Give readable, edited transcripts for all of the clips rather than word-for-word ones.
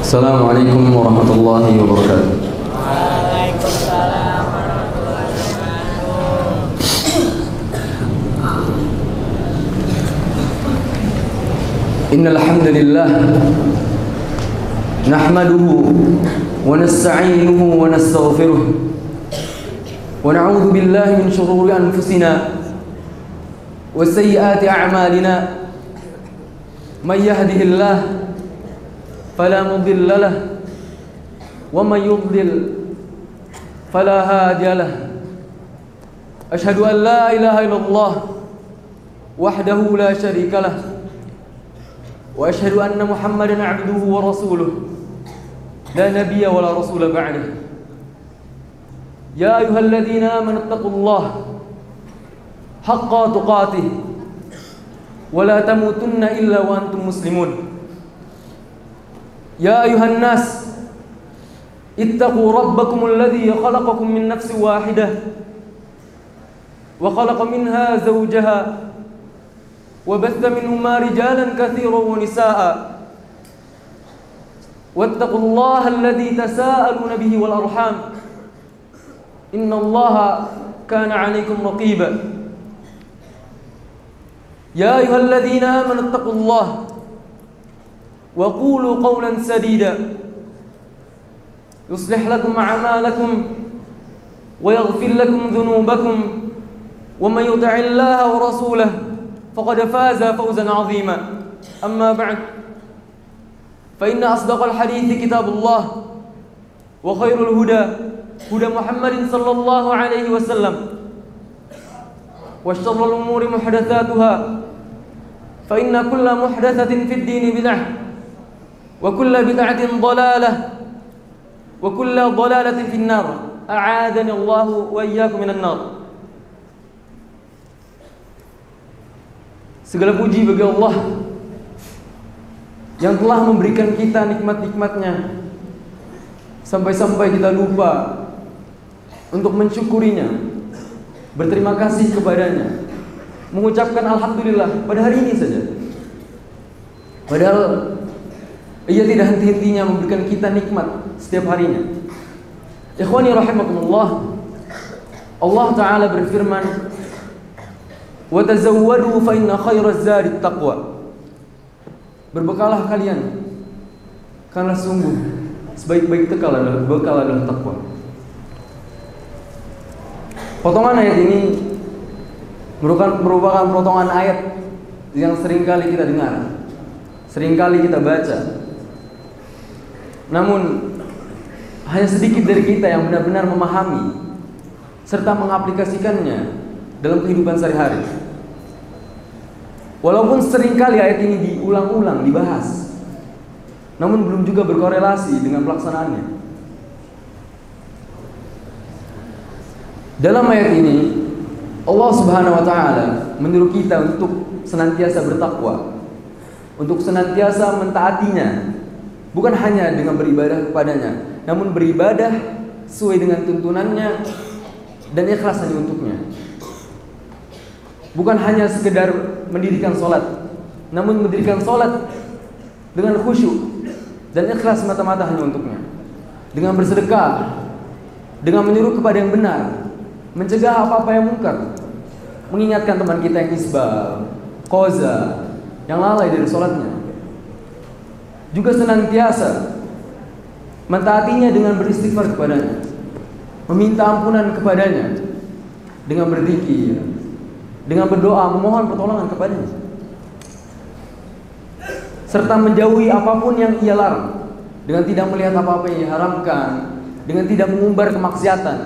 Assalamualaikum warahmatullahi wabarakatuh. Waalaikumsalam warahmatullahi wabarakatuh. Innal hamdalillah nahmaduhu wa nasta'inuhu wa nastaghfiruh wa na'udzu billahi min shururi anfusina wa sayyiati a'malina may yahdihillahu fala mudilla lahu wa may yudlil fala hadiya lahu. Ashhadu an la ilaha illallah wahdahu la syarika lahu wa ashhadu anna Muhammadan 'abduhu wa rasuluh la nabiyya wa la rasula ba'dahu. Ya ayyuhalladzina amanu taqullaha haqqa tuqatih wa la tamutunna illa wa antum muslimun. Ya ayuhan nas ittaqu rabbakum alladhi khalaqakum min nafsin wahidah wa khalaqa minha zawjaha wa batha minhuma rijalan katsiran wa nisaa'a wattaqullaha alladhi tasaaluna bihi wal arham innallaha kana 'alaykum raqiba. Ya ayyuhalladzina amanu taqullaha wa qulu qawlan sadida yuslih lakum a'malakum wa yaghfir lakum dhunubakum wa may yuti'illaha wa rasulahu faqad faza fawzan 'azima. Amma ba'd, fa inna asdaqal hadithi kitabullah wa khairul huda huda Muhammadin sallallahu alaihi wasallam wa syarrul umuri muhdatsatuha fa inna kulla muhdatsatin fid dini bid'ah wa kulla bid'atin dhalalah wa kulla dhalalatin fin nar. A'adani Allah wa iyyakum minan nar. Segala puji bagi Allah yang telah memberikan kita nikmat-nikmatnya sampai-sampai kita lupa untuk mensyukurinya, berterima kasih kepadanya, mengucapkan alhamdulillah pada hari ini saja. Padahal Ia tidak henti-hentinya memberikan kita nikmat setiap harinya. Ikhwani rahimakumullah, Allah Ta'ala berfirman, wa tazawwadu fa inna khairaz zadi taqwa. Berbekalah kalian karena sungguh sebaik-baik bekal adalah takwa. Potongan ayat ini merupakan potongan ayat yang seringkali kita dengar, seringkali kita baca. Namun hanya sedikit dari kita yang benar-benar memahami serta mengaplikasikannya dalam kehidupan sehari-hari. Walaupun seringkali ayat ini diulang-ulang, dibahas, namun belum juga berkorelasi dengan pelaksanaannya. Dalam ayat ini Allah Subhanahu wa taala menyuruh kita untuk senantiasa bertakwa, untuk senantiasa mentaatinya, bukan hanya dengan beribadah kepadanya, namun beribadah sesuai dengan tuntunannya dan ikhlas hanya untuknya. Bukan hanya sekedar mendirikan sholat, namun mendirikan sholat dengan khusyuk dan ikhlas mata-mata hanya untuknya. Dengan bersedekah, dengan menyuruh kepada yang benar, mencegah apa-apa yang mungkar, mengingatkan teman kita yang isbal, qaza, yang lalai dari sholatnya. Juga senantiasa mentaatinya dengan beristighfar kepadanya, meminta ampunan kepadanya, dengan berzikir, dengan berdoa memohon pertolongan kepadanya, serta menjauhi apapun yang ia larang, dengan tidak melihat apa-apa yang diharamkan, dengan tidak mengumbar kemaksiatan,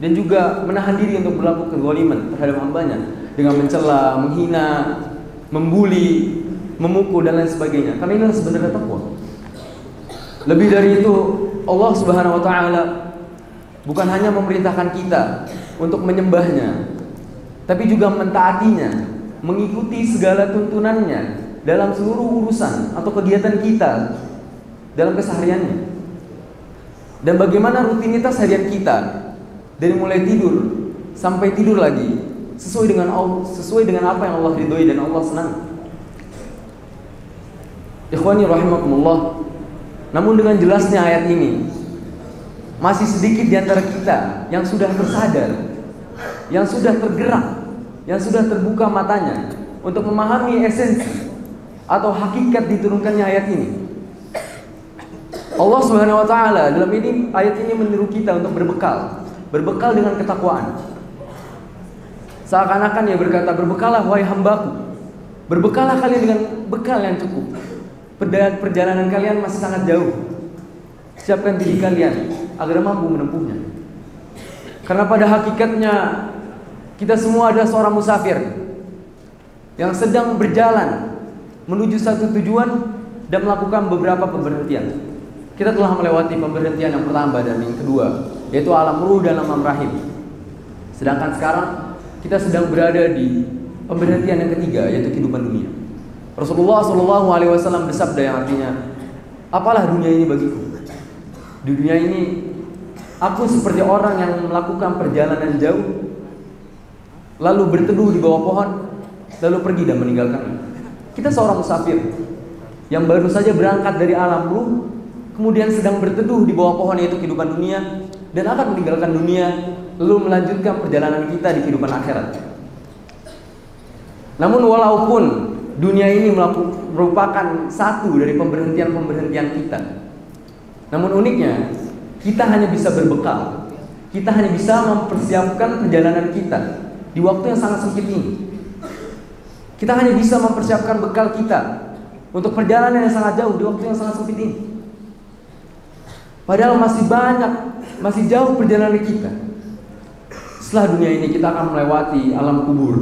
dan juga menahan diri untuk berlaku kezaliman terhadap hambanya, dengan mencela, menghina, membuli, memukul dan lain sebagainya. Karena inilah sebenarnya takwa. Lebih dari itu, Allah Subhanahu wa taala bukan hanya memerintahkan kita untuk menyembahnya, tapi juga mentaatinya, mengikuti segala tuntunannya dalam seluruh urusan atau kegiatan kita dalam kesehariannya. Dan bagaimana rutinitas harian kita dari mulai tidur sampai tidur lagi sesuai dengan apa yang Allah ridhoi dan Allah senang. Ikhwani rahimakumullah, Namun dengan jelasnya ayat ini, masih sedikit di antara kita yang sudah tersadar, yang sudah tergerak, yang sudah terbuka matanya untuk memahami esensi atau hakikat diturunkannya ayat ini. Allah Subhanahu wa taala dalam ayat ini menyeru kita untuk berbekal dengan ketakwaan. Seakan-akan Ia berkata, berbekallah wahai hambaku, berbekalah kalian dengan bekal yang cukup. Perjalanan kalian masih sangat jauh. Siapkan diri kalian agar mampu menempuhnya. Karena pada hakikatnya kita semua adalah seorang musafir yang sedang berjalan menuju satu tujuan dan melakukan beberapa pemberhentian. Kita telah melewati pemberhentian yang pertama dan yang kedua, yaitu alam ruh dan alam rahim. Sedangkan sekarang kita sedang berada di pemberhentian yang ketiga, yaitu kehidupan dunia. Rasulullah SAW bersabda yang artinya, apalah dunia ini bagiku? Di dunia ini aku seperti orang yang melakukan perjalanan jauh, lalu berteduh di bawah pohon, lalu pergi dan meninggalkannya. Kita seorang musafir yang baru saja berangkat dari alam ruh, kemudian sedang berteduh di bawah pohon, yaitu kehidupan dunia, dan akan meninggalkan dunia, lalu melanjutkan perjalanan kita di kehidupan akhirat. Namun walaupun dunia ini merupakan satu dari pemberhentian-pemberhentian kita, namun uniknya kita hanya bisa berbekal, kita hanya bisa mempersiapkan perjalanan kita di waktu yang sangat sempit ini. Kita hanya bisa mempersiapkan bekal kita untuk perjalanan yang sangat jauh di waktu yang sangat sempit ini. Padahal masih jauh perjalanan kita. Setelah dunia ini kita akan melewati alam kubur,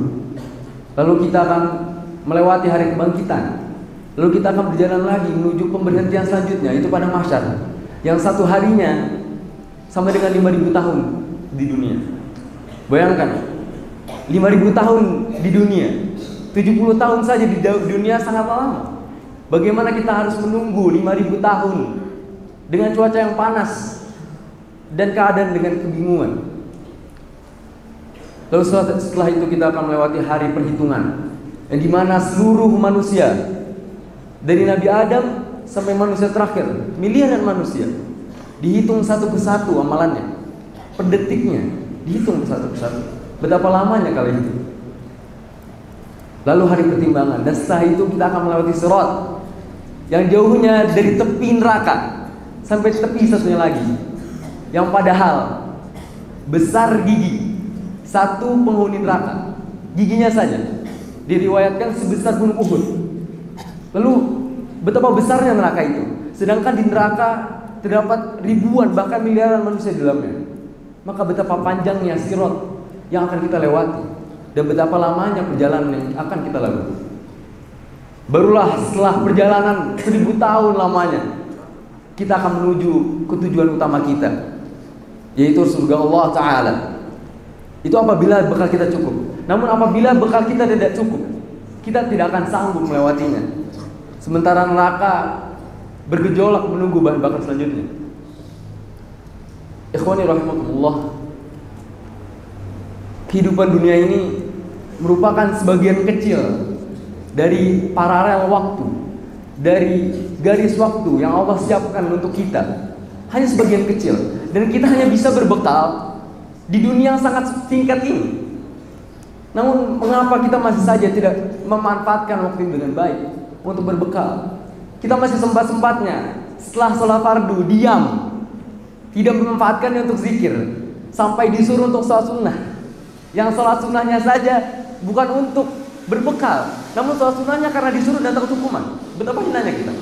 lalu kita akan melewati hari kebangkitan, lalu kita akan berjalan lagi menuju pemberhentian selanjutnya, itu pada mahsyar, yang satu harinya sama dengan 5.000 tahun di dunia. Bayangkan, 5.000 tahun di dunia, 70 tahun saja di dunia sangat lama. Bagaimana kita harus menunggu 5.000 tahun dengan cuaca yang panas dan keadaan dengan kebingungan. Lalu setelah itu kita akan melewati hari perhitungan, yang dimana seluruh manusia dari Nabi Adam sampai manusia terakhir, miliaran manusia, dihitung satu persatu amalannya, per detiknya dihitung satu persatu. Betapa lamanya kali itu. Lalu hari pertimbangan, dan setelah itu kita akan melewati Sirat yang jauhnya dari tepi neraka sampai tepi satunya lagi, yang padahal besar gigi satu penghuni neraka, giginya saja diriwayatkan sebesar gunung Uhud. Lalu betapa besarnya neraka itu, sedangkan di neraka terdapat ribuan bahkan miliaran manusia di dalamnya. Maka betapa panjangnya Sirat yang akan kita lewati, dan betapa lamanya perjalanan yang akan kita lalui. Barulah setelah perjalanan 1000 tahun lamanya, kita akan menuju ke tujuan utama kita, yaitu surga Allah Ta'ala. Itu apabila bekal kita cukup. Namun apabila bekal kita tidak cukup, kita tidak akan sanggup melewatinya. Sementara neraka bergejolak menunggu bahan bakar selanjutnya. Ikhwani rahimakumullah, kehidupan dunia ini merupakan sebagian kecil dari paralel waktu, dari garis waktu yang Allah siapkan untuk kita. Hanya sebagian kecil, dan kita hanya bisa berbekal di dunia yang sangat singkat ini. Namun mengapa kita masih saja tidak memanfaatkan waktu ini dengan baik untuk berbekal? Kita masih sempat-sempatnya setelah sholat fardu diam, tidak memanfaatkannya untuk zikir, sampai disuruh untuk sholat sunnah, yang sholat sunnahnya saja bukan untuk berbekal, namun sholat sunnahnya karena disuruh datang hukuman. Betapa hinanya kita.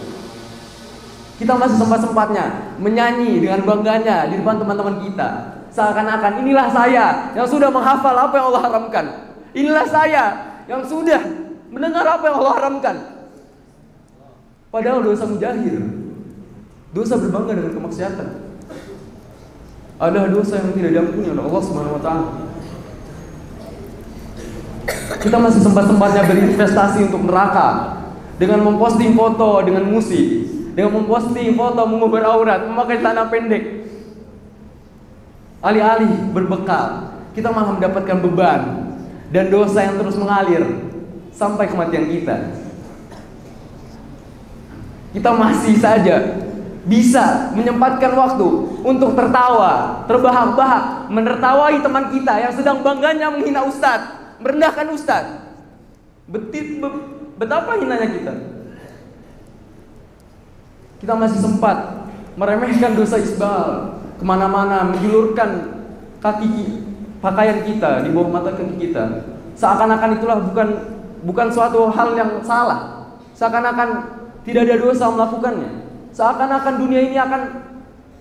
Kita masih sempat-sempatnya menyanyi dengan bangganya di depan teman-teman kita, seakan-akan inilah saya yang sudah menghafal apa yang Allah haramkan, inilah saya yang sudah mendengar apa yang Allah haramkan. Padahal dosa mujahir, dosa berbangga dengan kemaksiatan, adalah dosa yang tidak diampuni oleh Allah Subhanahu wa Ta'ala. Kita masih sempat-sempatnya berinvestasi untuk neraka dengan memposting foto dengan musik, dengan memposting foto mengumbar aurat, memakai celana pendek. Alih-alih berbekal, kita malah mendapatkan beban dan dosa yang terus mengalir sampai kematian kita. Kita masih saja bisa menyempatkan waktu untuk tertawa, terbahak-bahak, menertawai teman kita yang sedang bangganya menghina ustadz, merendahkan ustadz. Betapa hinanya kita. Kita masih sempat meremehkan dosa isbal, kemana-mana menjulurkan pakaian kita di bawah mata kaki kita, seakan-akan itulah bukan suatu hal yang salah, seakan-akan tidak ada dosa melakukannya, seakan-akan dunia ini akan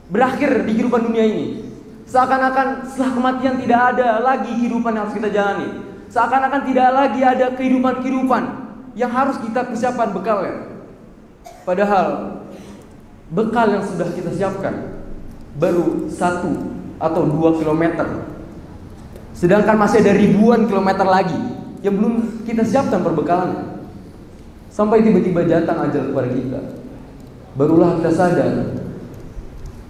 berakhir di kehidupan dunia ini, seakan-akan setelah kematian tidak ada lagi kehidupan yang harus kita jalani, seakan-akan tidak lagi ada kehidupan yang harus kita persiapkan bekalnya. Padahal bekal yang sudah kita siapkan baru 1 atau 2 kilometer, sedangkan masih ada ribuan kilometer lagi yang belum kita siapkan perbekalannya. Sampai tiba-tiba datang ajal kepada kita, barulah kita sadar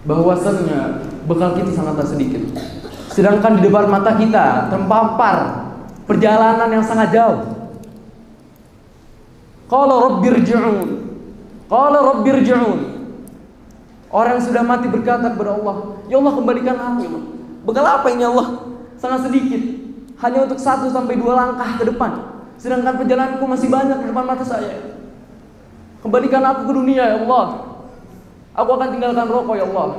bahwasannya bekal kita sangatlah sedikit. Sedangkan di depan mata kita terpampar perjalanan yang sangat jauh. Qala rabbirji'un, qala rabbirji'un. Orang yang sudah mati berkata kepada Allah, ya Allah, kembalikan aku ya Allah. Bekal apa ini Allah? Sangat sedikit, hanya untuk 1 sampai 2 langkah ke depan, sedangkan perjalananku masih banyak di depan mata saya. Kembalikan aku ke dunia ya Allah. Aku akan tinggalkan rokok ya Allah.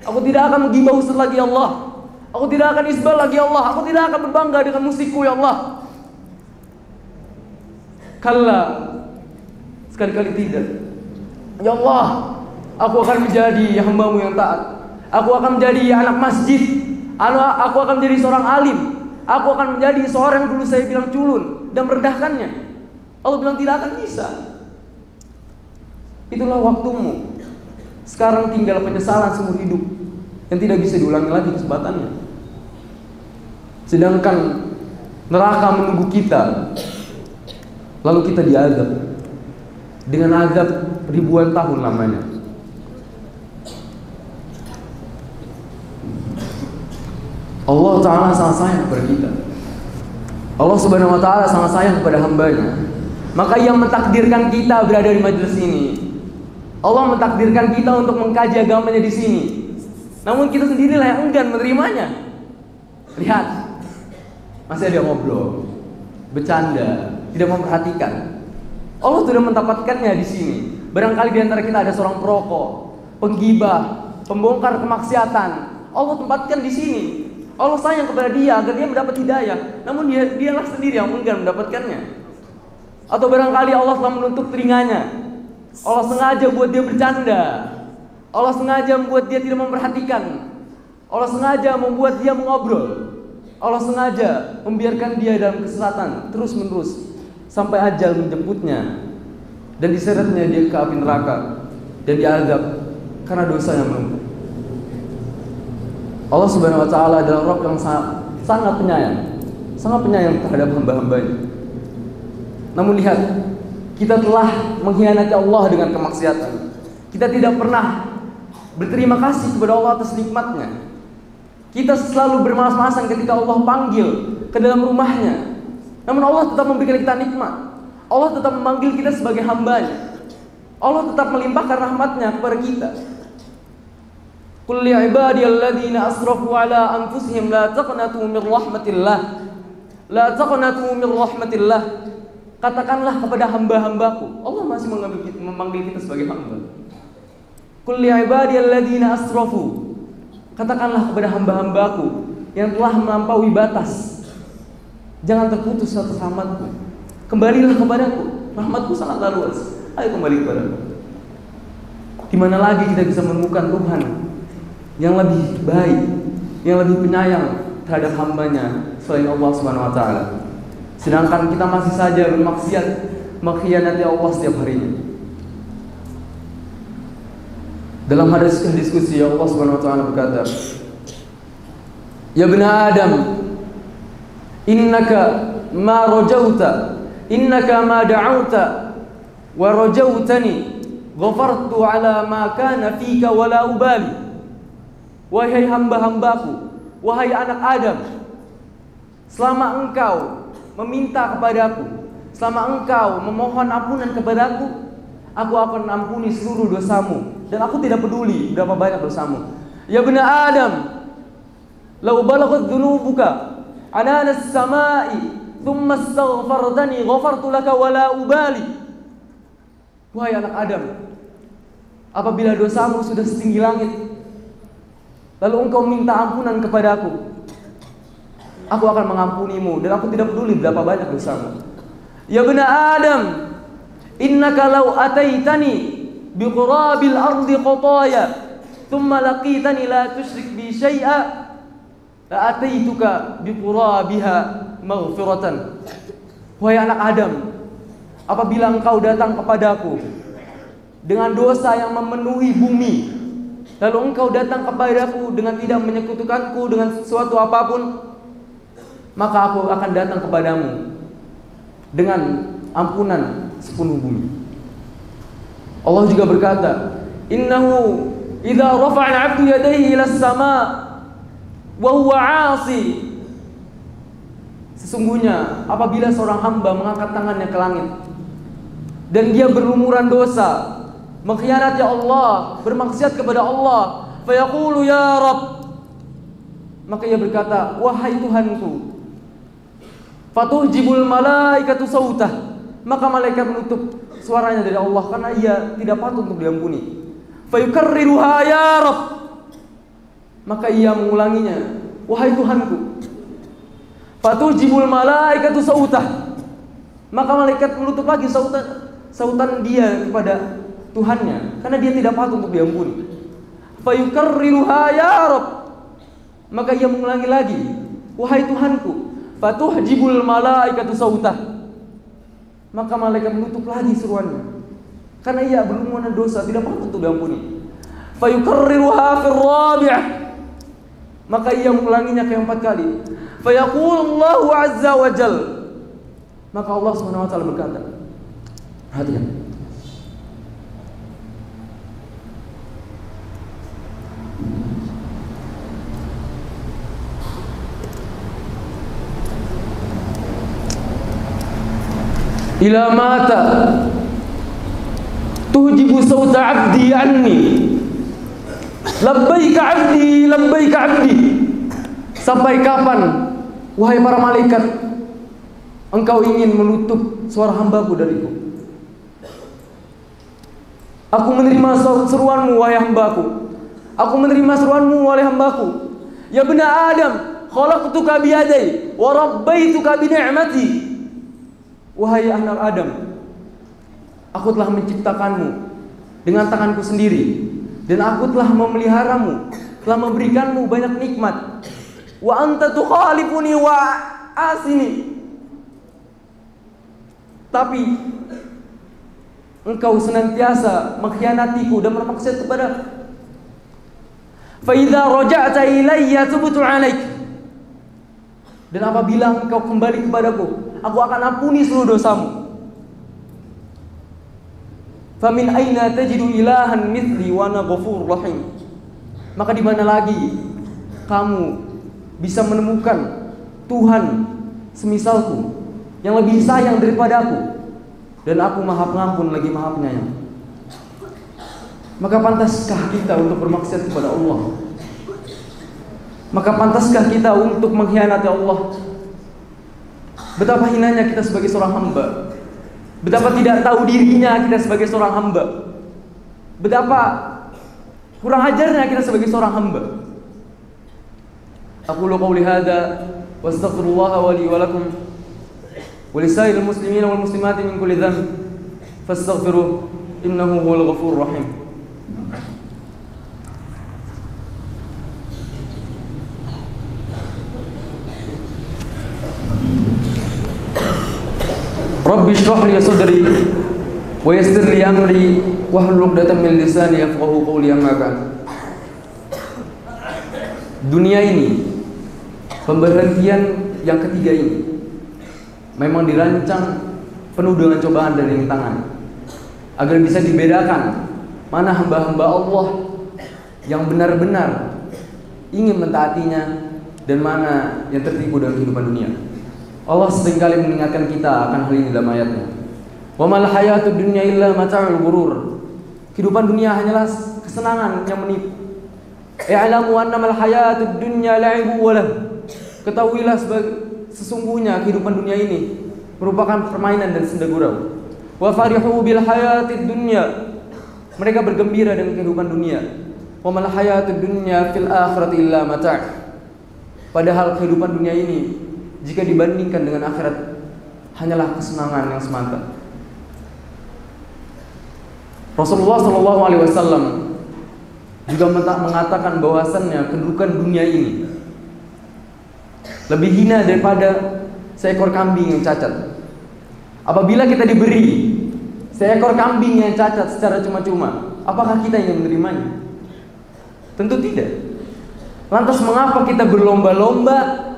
Aku tidak akan menggibah ustaz lagi ya Allah. Aku tidak akan isbal lagi ya Allah. Aku tidak akan berbangga dengan musikku ya Allah. Kalla, sekali-kali tidak. Ya Allah, aku akan menjadi hamba-Mu yang taat. Aku akan menjadi anak masjid. Aku akan menjadi seorang alim. Aku akan menjadi seorang yang dulu saya bilang culun dan merendahkannya. Allah bilang tidak akan bisa. Itulah waktumu. Sekarang tinggal penyesalan seumur hidup yang tidak bisa diulangi lagi kesempatannya. Sedangkan neraka menunggu kita, lalu kita diazab dengan azab ribuan tahun lamanya. Allah Ta'ala sangat sayang kepada kita. Allah Subhanahu Wa Ta'ala sangat sayang kepada hambanya. Maka Ia mentakdirkan kita berada di majelis ini. Allah mentakdirkan kita untuk mengkaji agamanya di sini. Namun kita sendirilah yang enggan menerimanya. Lihat, masih ada ngobrol, bercanda, tidak memperhatikan. Allah sudah menempatkannya di sini. Barangkali di antara kita ada seorang perokok, penggibah, pembongkar kemaksiatan. Allah tempatkan di sini. Allah sayang kepada dia agar dia mendapat hidayah. Namun dialah sendiri yang enggan mendapatkannya. Atau barangkali Allah telah menutup telinganya. Allah sengaja buat dia bercanda. Allah sengaja membuat dia tidak memperhatikan. Allah sengaja membuat dia mengobrol. Allah sengaja membiarkan dia dalam kesesatan terus menerus sampai ajal menjemputnya dan diseretnya dia ke api neraka dan diazab karena dosa yang menumpuk. Allah Subhanahu Wa Ta'ala adalah Rabb yang sangat penyayang terhadap hamba-hambanya. Namun lihat, kita telah mengkhianati Allah dengan kemaksiatan. Kita tidak pernah berterima kasih kepada Allah atas nikmatnya. Kita selalu bermalas-malasan ketika Allah panggil ke dalam rumahnya. Namun Allah tetap memberikan kita nikmat. Allah tetap memanggil kita sebagai hambanya. Allah tetap melimpahkan rahmatnya kepada kita. Qul li ibadiyalladzina asrafu ala anfusihim la taqnatu min rahmatillah. La taqnatu min rahmatillah. Katakanlah kepada hamba-hambaku. Allah masih memanggil kita sebagai hamba. Qul li ibadiyalladzina asrafu. Katakanlah kepada hamba-hambaku yang telah melampaui batas. Jangan terputus atas rahmatku. Kembalilah kepadaku. Rahmatku sangatlah luas. Ayo kembali kepadaku. Di mana lagi kita bisa menemukan Tuhan yang lebih baik, yang lebih penyayang terhadap hambanya selain Allah Subhanahu Wa Ta'ala. Sedangkan kita masih saja bermaksiat, mengkhianati Allah setiap harinya. Dalam hadis diskusi Allah Subhanahu Wa Ta'ala berkata, Ya bna Adam, innaka ma rajauta, innaka ma da'auta wa rajautani ghafartu ala ma kana fika wa la ubali. Wahai hamba-hambaku, wahai anak Adam, selama engkau meminta kepadaku, selama engkau memohon ampunan kepadaku, aku akan ampuni seluruh dosamu dan aku tidak peduli berapa banyak dosamu. Ya bani Adam, law balaghat dhunubuka anana as-sama'i thumma astaghfartani ghafartu laka wala ubali. Wahai anak Adam, apabila dosamu sudah setinggi langit, lalu engkau minta ampunan kepadaku, aku akan mengampunimu dan aku tidak peduli berapa banyak dosamu. Ya bani Adam, innaka law ataitani biqurabil ardi qataya thumma laqitani la tusyrik bi syai'a la ataituka biqurabiha maghfiratan. Wahai anak Adam, apabila engkau datang kepadaku dengan dosa yang memenuhi bumi, lalu engkau datang kepadaku dengan tidak menyekutukanku dengan sesuatu apapun, maka aku akan datang kepadamu dengan ampunan sepenuh bumi. Allah juga berkata, innahu idza rafa'a al-'abdu yadayhi ila as-sama' wa huwa 'asi. Sesungguhnya apabila seorang hamba mengangkat tangannya ke langit dan dia berlumuran dosa, mengkhianati Allah, bermaksiat kepada Allah, fayaqulu ya Rabb, maka ia berkata, wahai Tuhanku, fatuhjibul malaikatu sautah, maka malaikat menutup suaranya dari Allah karena ia tidak patut untuk diampuni. Fayukarriruha ya Rabb, maka ia mengulanginya, wahai Tuhanku. Fatuhjibul malaikatu sautah, maka malaikat menutup lagi sautan dia kepada Tuhannya karena dia tidak patut untuk diampuni. Fayukarriruha ya Rabb, maka ia mengulangi lagi, wahai Tuhanku. Fatuhjibul malaikatu sautah, maka malaikat menutup lagi seruannya karena ia berlumuran dosa, tidak patut untuk diampuni. Fayukarriruha fir rabi'ah, maka ia mengulanginya keempat kali. Fayaqulu Allahu azza wa jal, maka Allah Subhanahu wa taala berkata, perhatikan, ila mata tuhjibu sauta 'abdi anni, labbaika 'abdi labbaika 'abdi. Sampai kapan, wahai para malaikat, engkau ingin menutup suara hambaku dariku? Aku menerima seruanmu wahai hambaku, aku menerima seruanmu wahai hambaku. Ya bani Adam, khalaqtuka biyadai wa rabbaituka bi ni'mati. Wahai anak Adam, aku telah menciptakanmu dengan tanganku sendiri dan aku telah memeliharamu, telah memberikanmu banyak nikmat. Wa anta tukhalifuni wa asini, tapi engkau senantiasa mengkhianatiku dan bermaksud kepada. Fa idza raja'ta ilayya tubtu 'alaik, dan apabila engkau kembali kepadaku, aku akan ampuni seluruh dosamu. Famin aina tajidu ilahan mithli wa ana ghafurur rahim, maka di mana lagi kamu bisa menemukan Tuhan semisalku yang lebih sayang daripada aku, dan aku maha pengampun lagi maha penyayang. Maka pantaskah kita untuk bermaksiat kepada Allah? Maka pantaskah kita untuk mengkhianati Allah? Betapa hinanya kita sebagai seorang hamba, betapa tidak tahu dirinya kita sebagai seorang hamba, betapa kurang ajarnya kita sebagai seorang hamba. Aqulu qawli hadza wa astaghfirullaha wa li wa lakum wa lisairil muslimina wal muslimati min kulli dhanb fastaghfiruhu innahu huwal ghafurur rahim. Rabbi shrah li sadri wa yassir li amri wahlul 'uqdatam min lisani yafqahu qawli. Amma ba'd. Dunia ini, pemberhentian yang ketiga ini, memang dirancang penuh dengan cobaan dan rintangan agar bisa dibedakan mana hamba-hamba Allah yang benar-benar ingin mentaatinya dan mana yang tertipu dalam kehidupan dunia. Allah seringkali mengingatkan kita akan hal ini dalam ayatnya. Wa mal hayatud dunya illa mata'ul ghurur. Kehidupan dunia hanyalah kesenangan yang menipu. I'lamu annamal hayatud dunya la'ibu wa lahu. Ketahuilah sesungguhnya kehidupan dunia ini merupakan permainan dan senda gurau. Wa farihu bil hayatid dunya. Mereka bergembira dengan kehidupan dunia. Wa mal hayatud dunya fil akhirati illa mata'. Padahal kehidupan dunia ini jika dibandingkan dengan akhirat hanyalah kesenangan yang semata. Rasulullah SAW juga mengatakan bahwasannya kedudukan dunia ini lebih hina daripada seekor kambing yang cacat. Apabila kita diberi seekor kambing yang cacat secara cuma-cuma, apakah kita ingin menerimanya? Tentu tidak. Lantas mengapa kita berlomba-lomba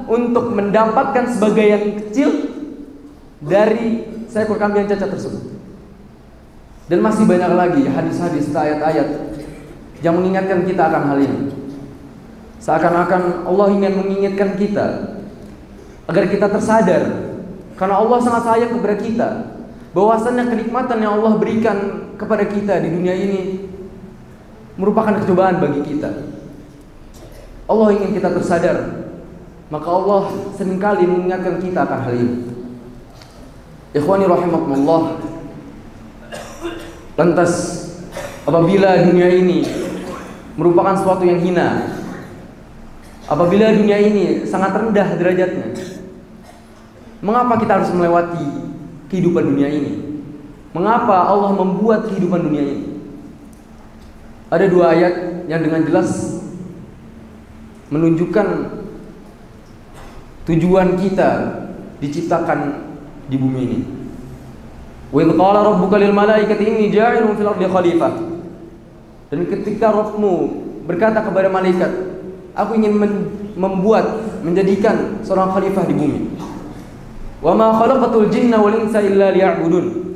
untuk mendapatkan sebagian kecil dari seekor kambing yang cacat tersebut? Dan masih banyak lagi hadis-hadis, ayat-ayat yang mengingatkan kita akan hal ini. Seakan-akan Allah ingin mengingatkan kita agar kita tersadar, karena Allah sangat sayang kepada kita, bahwasannya kenikmatan yang Allah berikan kepada kita di dunia ini merupakan cobaan bagi kita. Allah ingin kita tersadar, maka Allah seringkali mengingatkan kita akan hal ini. Ikhwani rahimakumullah. Lantas apabila dunia ini merupakan sesuatu yang hina, apabila dunia ini sangat rendah derajatnya, mengapa kita harus melewati kehidupan dunia ini? Mengapa Allah membuat kehidupan dunia ini? Ada dua ayat yang dengan jelas menunjukkan tujuan kita diciptakan di bumi ini. Wa idh qala rabbuka lil malaikati inni ja'ilun fil ardi khalifah. Dan ketika Rabbmu berkata kepada malaikat, aku ingin menjadikan seorang khalifah di bumi. Wa ma khalaqatul jinna wal insa illa liya'budun.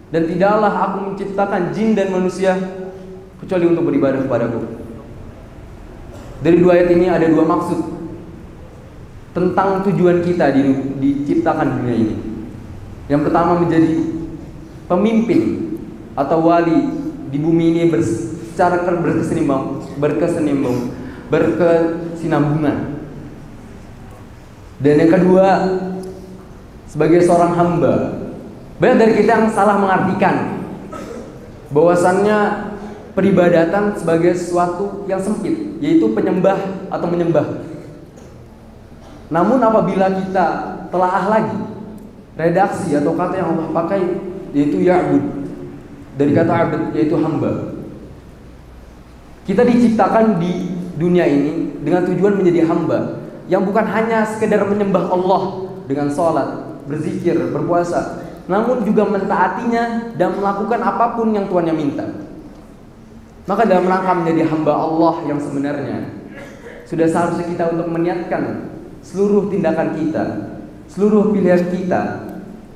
Dan tidaklah aku menciptakan jin dan manusia kecuali untuk beribadah kepadaku. Dari dua ayat ini ada dua maksud tentang tujuan kita diciptakan dunia ini. Yang pertama, menjadi pemimpin atau wali di bumi ini secara berkesinambungan. Dan yang kedua, sebagai seorang hamba. Banyak dari kita yang salah mengartikan bahwasannya peribadatan sebagai sesuatu yang sempit, yaitu penyembah atau menyembah. Namun apabila kita telaah lagi redaksi atau kata yang Allah pakai, yaitu ya'bud, dari kata abd, yaitu hamba. Kita diciptakan di dunia ini dengan tujuan menjadi hamba yang bukan hanya sekedar menyembah Allah dengan sholat, berzikir, berpuasa, namun juga mentaatinya dan melakukan apapun yang Tuhannya minta. Maka dalam rangka menjadi hamba Allah yang sebenarnya, sudah seharusnya kita untuk meniatkan seluruh tindakan kita, seluruh pilihan kita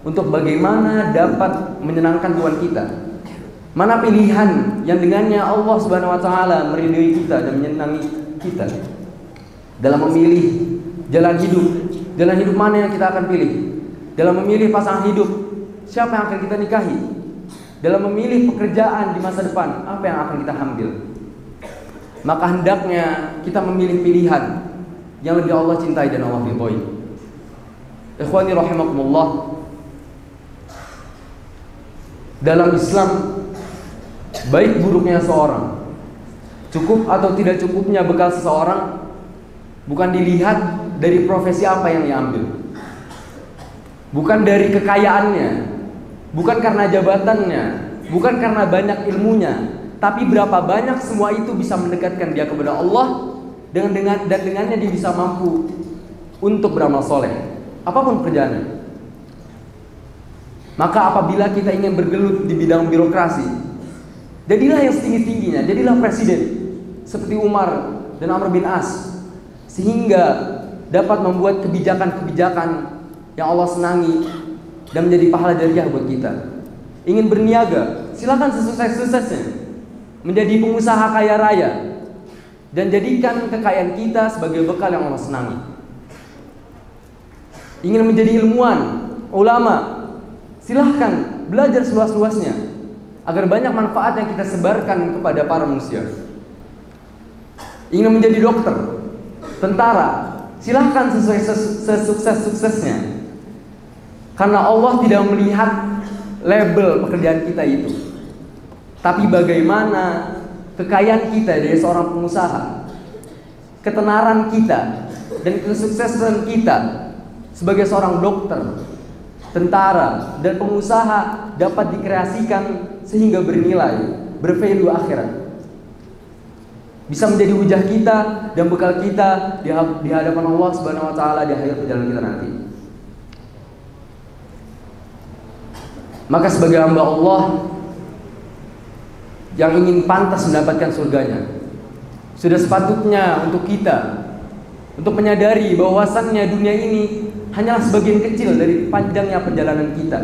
untuk bagaimana dapat menyenangkan Tuhan kita. Mana pilihan yang dengannya Allah Subhanahu wa taala meridhoi kita dan menyenangi kita. Dalam memilih jalan hidup mana yang kita akan pilih? Dalam memilih pasangan hidup, siapa yang akan kita nikahi? Dalam memilih pekerjaan di masa depan, apa yang akan kita ambil? Maka hendaknya kita memilih pilihan yang lebih Allah cintai dan Allah ridhoi. Ikhwani rahimakumullah. Dalam Islam, baik buruknya seorang, cukup atau tidak cukupnya bekal seseorang, bukan dilihat dari profesi apa yang diambil, bukan dari kekayaannya, bukan karena jabatannya, bukan karena banyak ilmunya, tapi berapa banyak semua itu bisa mendekatkan dia kepada Allah, dan dengannya dia bisa mampu untuk beramal soleh, apapun pekerjaannya. Maka apabila kita ingin bergelut di bidang birokrasi, jadilah yang setinggi-tingginya, jadilah presiden seperti Umar dan Amr bin As, sehingga dapat membuat kebijakan-kebijakan yang Allah senangi dan menjadi pahala jariah buat kita. Ingin berniaga, silakan sesukses-suksesnya menjadi pengusaha kaya raya dan jadikan kekayaan kita sebagai bekal yang Allah senangi. Ingin menjadi ilmuwan, ulama, silahkan belajar seluas-luasnya agar banyak manfaat yang kita sebarkan kepada para manusia. Ingin menjadi dokter, tentara, silahkan sesuai sesukses-suksesnya. Karena Allah tidak melihat label pekerjaan kita itu, tapi bagaimana kekayaan kita dari seorang pengusaha, ketenaran kita, dan kesuksesan kita sebagai seorang dokter, tentara, dan pengusaha dapat dikreasikan sehingga bernilai, bervalue akhirat. Bisa menjadi hujah kita dan bekal kita di hadapan Allah Subhanahu wa taala di akhir perjalanan kita nanti. Maka sebagai hamba Allah yang ingin pantas mendapatkan surganya, sudah sepatutnya untuk kita untuk menyadari bahwasannya dunia ini hanyalah sebagian kecil dari panjangnya perjalanan kita.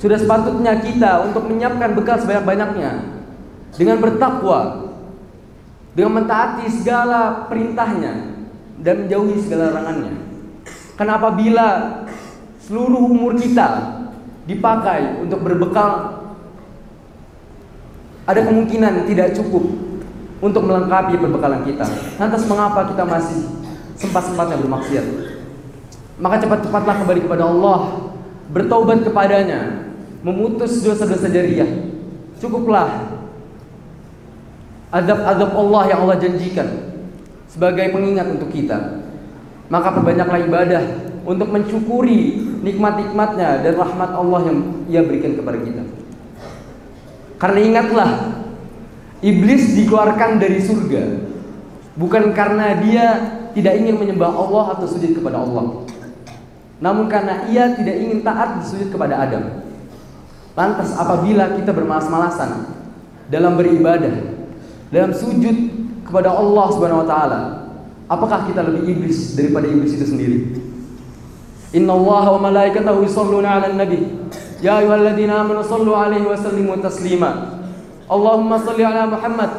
Sudah sepatutnya kita untuk menyiapkan bekal sebanyak-banyaknya dengan bertakwa, dengan mentaati segala perintahnya dan menjauhi segala larangannya. Karena apabila seluruh umur kita dipakai untuk berbekal, ada kemungkinan tidak cukup untuk melengkapi perbekalan kita. Lantas mengapa kita masih sempat-sempatnya bermaksiat? Maka cepat-cepatlah kembali kepada Allah, bertaubat kepadanya, memutus dosa-dosa jariah. Cukuplah azab-azab Allah yang Allah janjikan sebagai pengingat untuk kita. Maka perbanyaklah ibadah untuk mensyukuri nikmat-nikmatnya dan rahmat Allah yang Ia berikan kepada kita. Karena ingatlah, iblis dikeluarkan dari surga bukan karena dia tidak ingin menyembah Allah atau sujud kepada Allah, namun karena ia tidak ingin taat sujud kepada Adam. Lantas apabila kita bermalas-malasan dalam beribadah, dalam sujud kepada Allah Subhanahu wa taala, apakah kita lebih iblis daripada iblis itu sendiri? Innallaha wa malaikatahu yusholluna 'alan nabi ya ayyuhalladzina amanu shallu 'alaihi wa sallimu taslima. Allahumma shalli 'ala Muhammad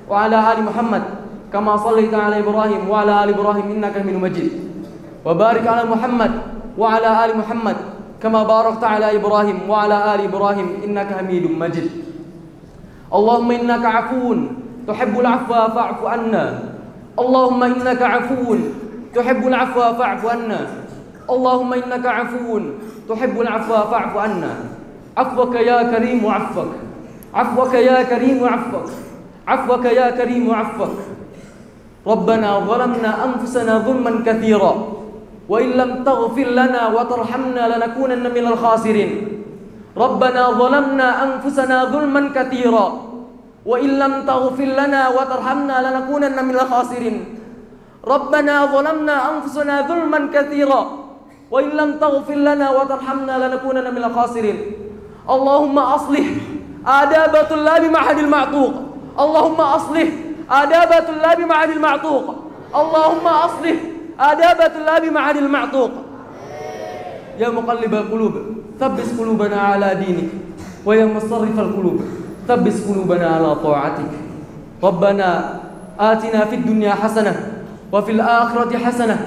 wa 'ala ali Muhammad kama shallaita 'ala Ibrahim wa 'ala ali Ibrahim innaka Hamidum Majid. Wa barik 'ala Muhammad wa 'ala ali Muhammad kama barakta 'ala Ibrahim wa 'ala ali Ibrahim innaka Hamidum Majid. Allahumma innaka 'afuwun tuhibbul 'afwa fa'fu 'anna. Allahumma innaka 'afuwun tuhibbul 'afwa fa'fu 'anna. Allahumma innaka 'afuwun tuhibbul 'afwa fa'fu 'anna. 'Afwaka ya karim 'afwak. 'Afwaka ya karim 'afwak. 'Afwaka ya karim 'afwak. Rabbana zalamna anfusana zulman katsira wa in lam taghfir lana wa tarhamna lanakunanna minal khasirin. Rabbana zalamna anfusana zulman katsira wa in lam taghfir lana wa tarhamna lanakunanna minal khasirin. Rabbana zalamna anfusana zulman katsira wa in lam taghfir lana wa tarhamna lanakunanna minal khasirin. Allahumma aslih adabatul labi ma'adil ma'tuq. Allahumma aslih adabatul labi ma'adil ma'tuq. Allahumma aslih adabatul labi ma'adil ma'tuq. Ya muqallibal qulub thabbis qulubana ala dinik wa ya musarrifal qulub thabbis qulubana ala ta'atik. Rabbana atina fid dunya hasanah wa fil akhirati hasanah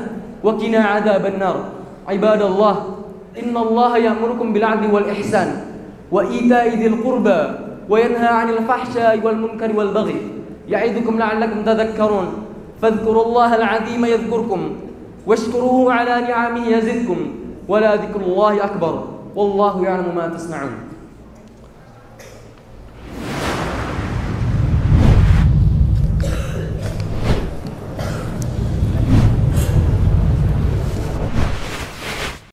wa qina adzaban nar. Ibadallah, innallaha ya'murukum bil 'adli wal ihsan wa ita'i dzil qurba wa yanha 'anil fahsya'i wal munkari wal baghi ya'idukum la'allakum tadhakkarun. Fadhkurullaha al-'azima yadhkurkum washkuruhu 'ala ni'amihi yazidkum wa la dzikrullahi akbar wallahu ya'lamu ma tasna'un.